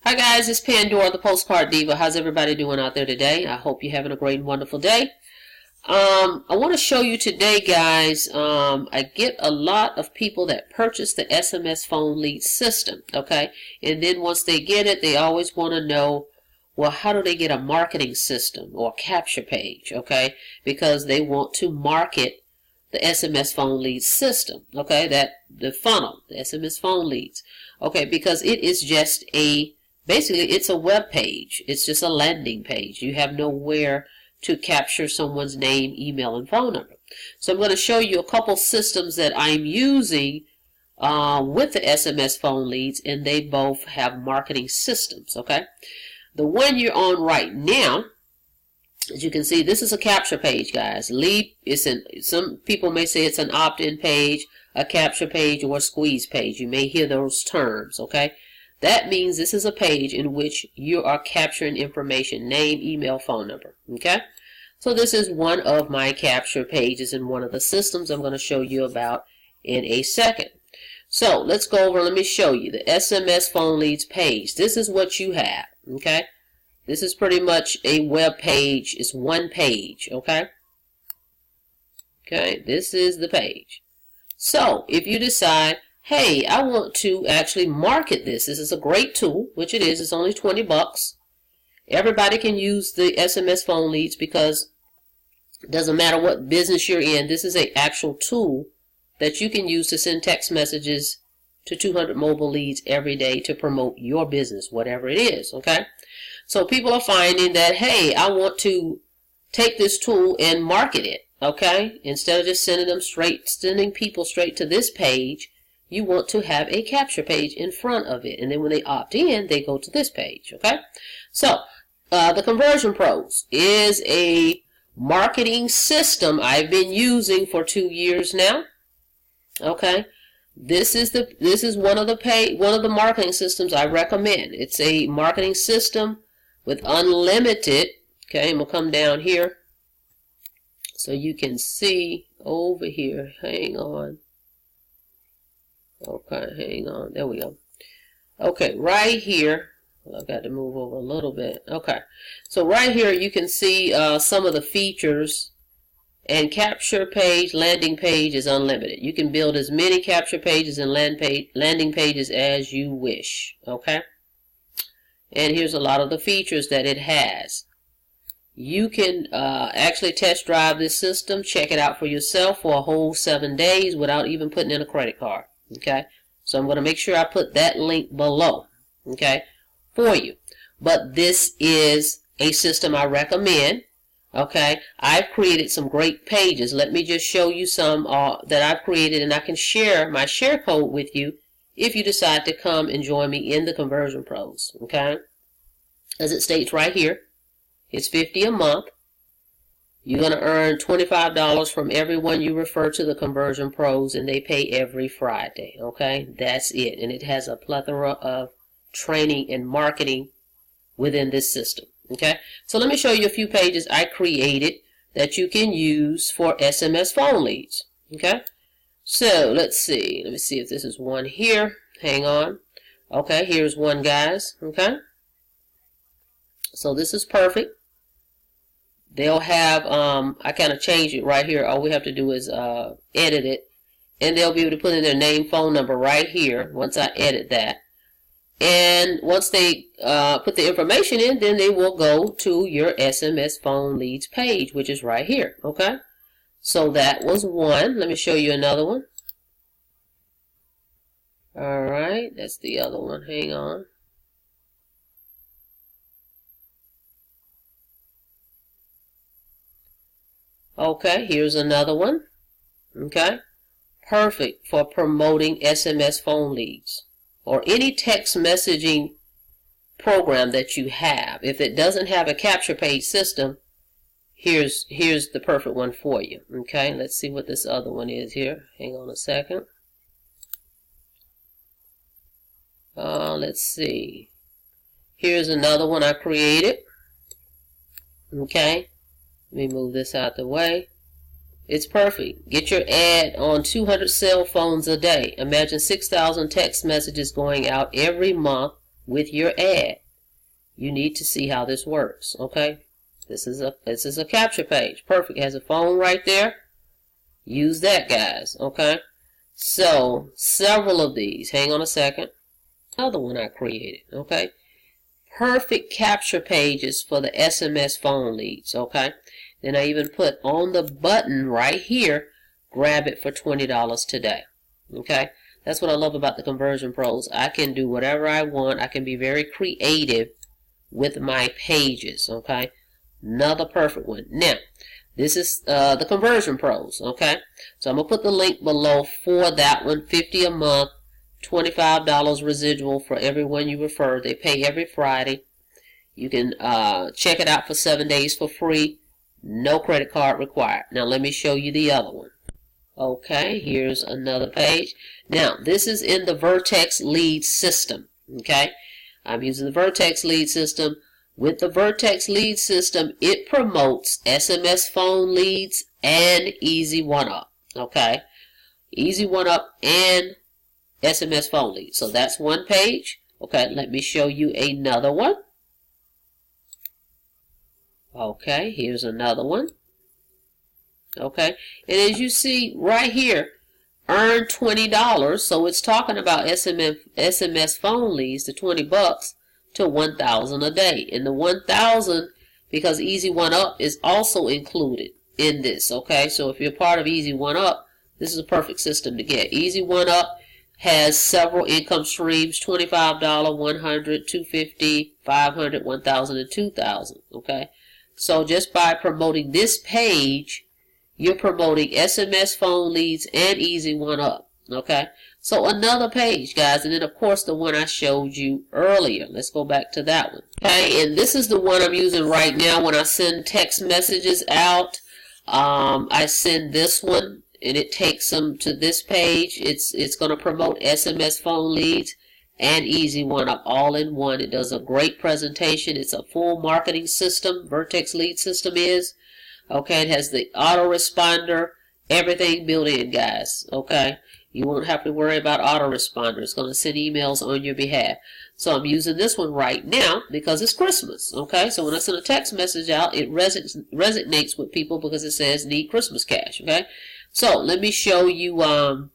Hi guys, it's Pandora, the Postcard Diva. How's everybody doing out there today? I hope you're having a great and wonderful day. I want to show you today, guys, I get a lot of people that purchase the SMS Phone Leads system, okay? And then once they get it, they always want to know, well, how do they get a marketing system or a capture page, okay? Because they want to market the SMS Phone Leads system, okay? The funnel, the SMS Phone Leads, okay? Because it is just basically, it's a web page. It's just a landing page. You have nowhere to capture someone's name, email, and phone number. So I'm going to show you a couple systems that I'm using with the SMS Phone Leads, and they both have marketing systems, okay? The one you're on right now, as you can see, this is a capture page, guys. Some people may say it's an opt-in page, a capture page, or a squeeze page. You may hear those terms, okay? That means this is a page in which you are capturing information, name, email, phone number, okay? So this is one of my capture pages in one of the systems I'm going to show you about in a second. So let's go over, let me show you the SMS Phone Leads page. This is what you have, okay? This is pretty much a web page. It's one page, okay? Okay, this is the page. So if you decide, hey, I want to actually market this. This is a great tool, which it is. It's only 20 bucks. Everybody can use the SMS Phone Leads because it doesn't matter what business you're in. This is an actual tool that you can use to send text messages to 200 mobile leads every day to promote your business, whatever it is, okay? So people are finding that, hey, I want to take this tool and market it, okay? Instead of just sending people straight to this page, you want to have a capture page in front of it. And then when they opt in, they go to this page, okay? So, the Conversion Pros is a marketing system I've been using for 2 years now, okay? This is one of the marketing systems I recommend. It's a marketing system with unlimited, okay? I'm going to come down here so you can see over here. Hang on. Okay, hang on. There we go. Okay, right here. I've got to move over a little bit. Okay, so right here you can see some of the features. And capture page, landing page is unlimited. You can build as many capture pages and landing pages as you wish. Okay, and here's a lot of the features that it has. You can actually test drive this system, check it out for yourself for a whole 7 days without even putting in a credit card. Okay, so I'm going to make sure I put that link below, okay, for you. But this is a system I recommend, okay. I've created some great pages. Let me just show you some that I've created, and I can share my share code with you if you decide to come and join me in the Conversion Pros, okay. As it states right here, it's $50 a month. You're going to earn $25 from everyone you refer to the Conversion Pros, and they pay every Friday, okay? That's it. And it has a plethora of training and marketing within this system, okay? So let me show you a few pages I created that you can use for SMS Phone Leads, okay? So let's see. Let me see if this is one here. Hang on. Okay, here's one, guys, okay? So this is perfect. They'll have, I kind of changed it right here. All we have to do is edit it. And they'll be able to put in their name, phone number right here once I edit that. And once they put the information in, then they will go to your SMS Phone Leads page, which is right here. Okay? So that was one. Let me show you another one. Alright, that's the other one. Hang on. Okay, here's another one. Okay, perfect for promoting SMS Phone Leads or any text messaging program that you have. If it doesn't have a capture page system, here's the perfect one for you. Okay, let's see what this other one is here. Hang on a second. Let's see. Here's another one I created. Okay. Let me move this out the way. It's perfect. Get your ad on 200 cell phones a day. Imagine 6,000 text messages going out every month with your ad. You need to see how this works, okay? This is a capture page. Perfect. It has a phone right there. Use that, guys, okay? So, several of these. Hang on a second. Another one I created, okay? Perfect capture pages for the SMS phone leads, okay? Then I even put on the button right here, grab it for $20 today, okay? That's what I love about the Conversion Pros. I can do whatever I want. I can be very creative with my pages, okay? Another perfect one. Now, this is the Conversion Pros, okay? So I'm going to put the link below for that one. $50 a month, $25 residual for everyone you refer. They pay every Friday. You can check it out for 7 days for free. No credit card required. Now, let me show you the other one. Okay, here's another page. Now, this is in the Vertex lead system, okay? I'm using the Vertex lead system. With the Vertex lead system, it promotes SMS phone leads and Easy 1-Up, okay? Easy 1-Up and SMS phone leads. So that's one page. Okay, let me show you another one. Okay, here's another one. Okay, and as you see right here, earn $20. So it's talking about SMS phone leads, the $20 to $1,000 a day. And the $1,000, because Easy 1-Up is also included in this. Okay, so if you're part of Easy 1-Up, this is a perfect system to get. Easy 1-Up has several income streams: $25, $100, $250, $500, $1,000, and $2,000. Okay, so just by promoting this page, you're promoting SMS phone leads and Easy 1-Up. Okay, so another page, guys, and then of course the one I showed you earlier. Let's go back to that one. Okay, and this is the one I'm using right now when I send text messages out. I send this one, and it takes them to this page. It's going to promote SMS phone leads and Easy 1-Up all in one. It does a great presentation. It's a full marketing system. Vertex lead system is. Okay, it has the autoresponder, everything built in, guys. Okay, you won't have to worry about autoresponder. It's going to send emails on your behalf. So I'm using this one right now because it's Christmas. Okay, so when I send a text message out, it resonates with people because it says need Christmas cash. Okay, so let me show you the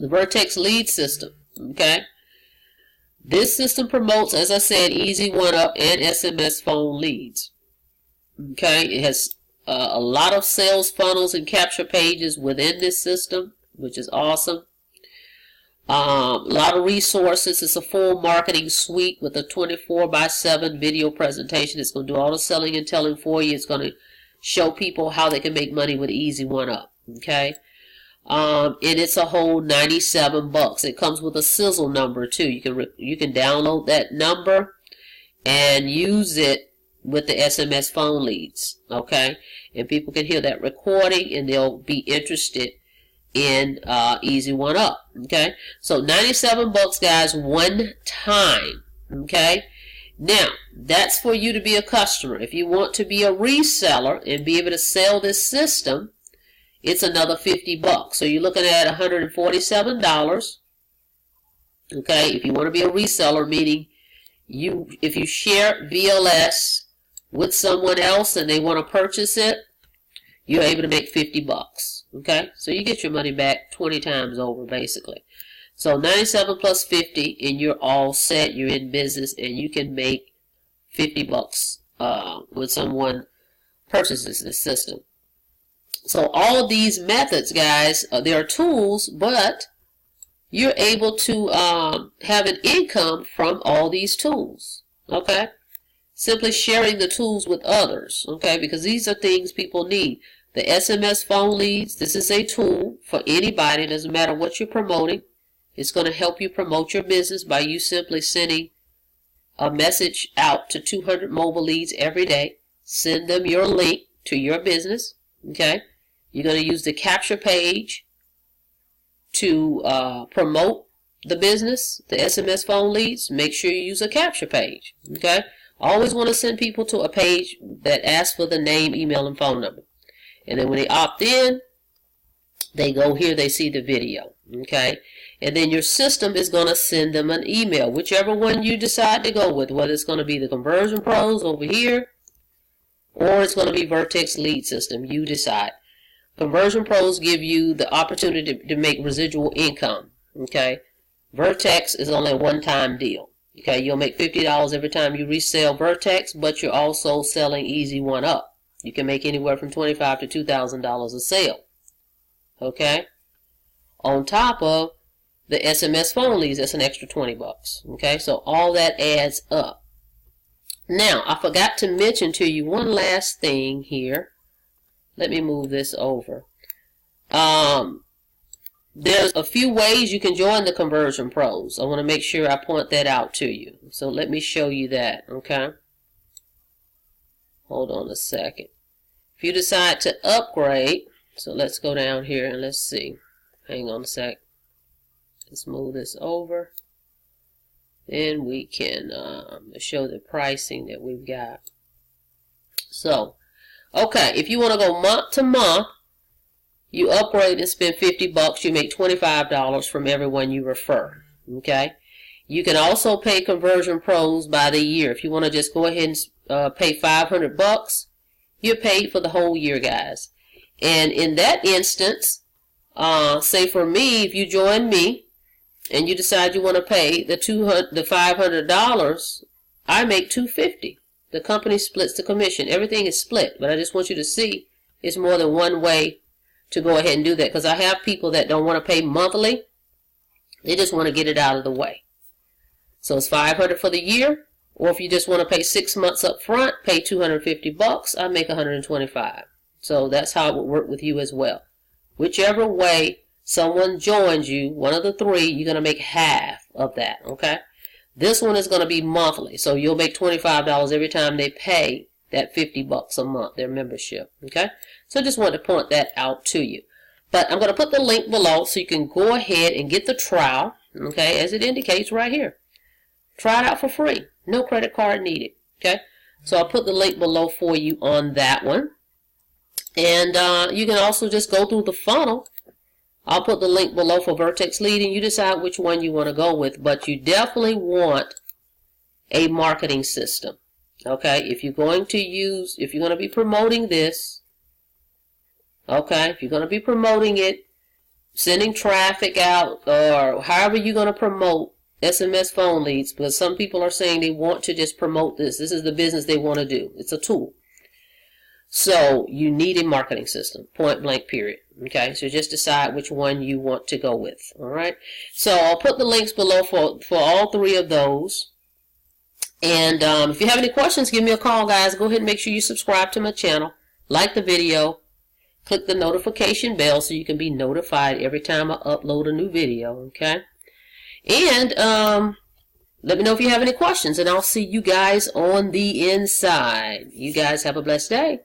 Vertex lead system. Okay, this system promotes, as I said, Easy 1-Up and SMS phone leads. Okay, it has a lot of sales funnels and capture pages within this system, which is awesome. A lot of resources. It's a full marketing suite with a 24/7 video presentation. It's going to do all the selling and telling for you. It's going to show people how they can make money with Easy 1-Up. Okay, and it's a whole $97. It comes with a sizzle number too. You can download that number and use it with the SMS phone leads, okay? And people can hear that recording and they'll be interested in Easy 1-Up, okay? So $97, guys, one time, okay? Now, that's for you to be a customer. If you want to be a reseller and be able to sell this system, it's another $50. So you're looking at $147, okay? If you want to be a reseller, meaning if you share VLS with someone else and they want to purchase it, you're able to make $50. Okay, so you get your money back 20 times over, basically. So 97 plus 50, and you're all set. You're in business, and you can make $50 when someone purchases this system. So all of these methods, guys, there are tools, but you're able to have an income from all these tools. Okay. Simply sharing the tools with others, okay, because these are things people need. The SMS phone leads, this is a tool for anybody. It doesn't matter what you're promoting. It's going to help you promote your business by you simply sending a message out to 200 mobile leads every day. Send them your link to your business, okay? You're going to use the capture page to promote the business, the SMS phone leads. Make sure you use a capture page, okay? Always want to send people to a page that asks for the name, email, and phone number. And then when they opt in, they go here, they see the video. Okay? and then your system is going to send them an email, whichever one you decide to go with, whether it's going to be the Conversion Pros over here, or it's going to be Vertex lead system. You decide. Conversion Pros give you the opportunity to make residual income. Okay, Vertex is only a one-time deal. Okay, you'll make $50 every time you resell Vertex, but you're also selling Easy One Up. You can make anywhere from $25 to $2,000 a sale. Okay, on top of the SMS Phone Leads, that's an extra 20 bucks. Okay, so all that adds up. Now, I forgot to mention to you one last thing here. Let me move this over. There's a few ways you can join the Conversion Pros. I want to make sure I point that out to you. So let me show you that, okay? Hold on a second. If you decide to upgrade, so let's go down here and let's see. Hang on a sec. Let's move this over. Then we can show the pricing that we've got. So, okay, if you want to go month to month, you upgrade and spend 50 bucks, you make $25 from everyone you refer. Okay? You can also pay Conversion Pros by the year. If you want to just go ahead and pay 500 bucks, you're paid for the whole year, guys. And in that instance, say for me, if you join me and you decide you want to pay the $500, I make $250. The company splits the commission. Everything is split, but I just want you to see it's more than one way to go ahead and do that, because I have people that don't want to pay monthly. They just want to get it out of the way. So it's $500 for the year, or if you just want to pay 6 months up front, pay $250 bucks, I make $125. So that's how it would work with you as well. Whichever way someone joins you, one of the three, you're going to make half of that, okay? This one is going to be monthly, so you'll make $25 every time they pay that 50 bucks a month, their membership, okay? So I just wanted to point that out to you. But I'm going to put the link below so you can go ahead and get the trial, okay, as it indicates right here. Try it out for free. No credit card needed, okay? So I'll put the link below for you on that one. And you can also just go through the funnel. I'll put the link below for Vertex Lead, and you decide which one you want to go with. But you definitely want a marketing system. Okay, if you're going to be promoting this, okay, if you're going to be promoting it, sending traffic out, or however you're going to promote SMS Phone Leads, because some people are saying they want to just promote this. This is the business they want to do. It's a tool. So you need a marketing system, point blank, period. Okay, so just decide which one you want to go with. All right, so I'll put the links below for all three of those. And if you have any questions, give me a call, guys. Go ahead and make sure you subscribe to my channel, like the video, click the notification bell so you can be notified every time I upload a new video, okay? And let me know if you have any questions, and I'll see you guys on the inside. You guys have a blessed day.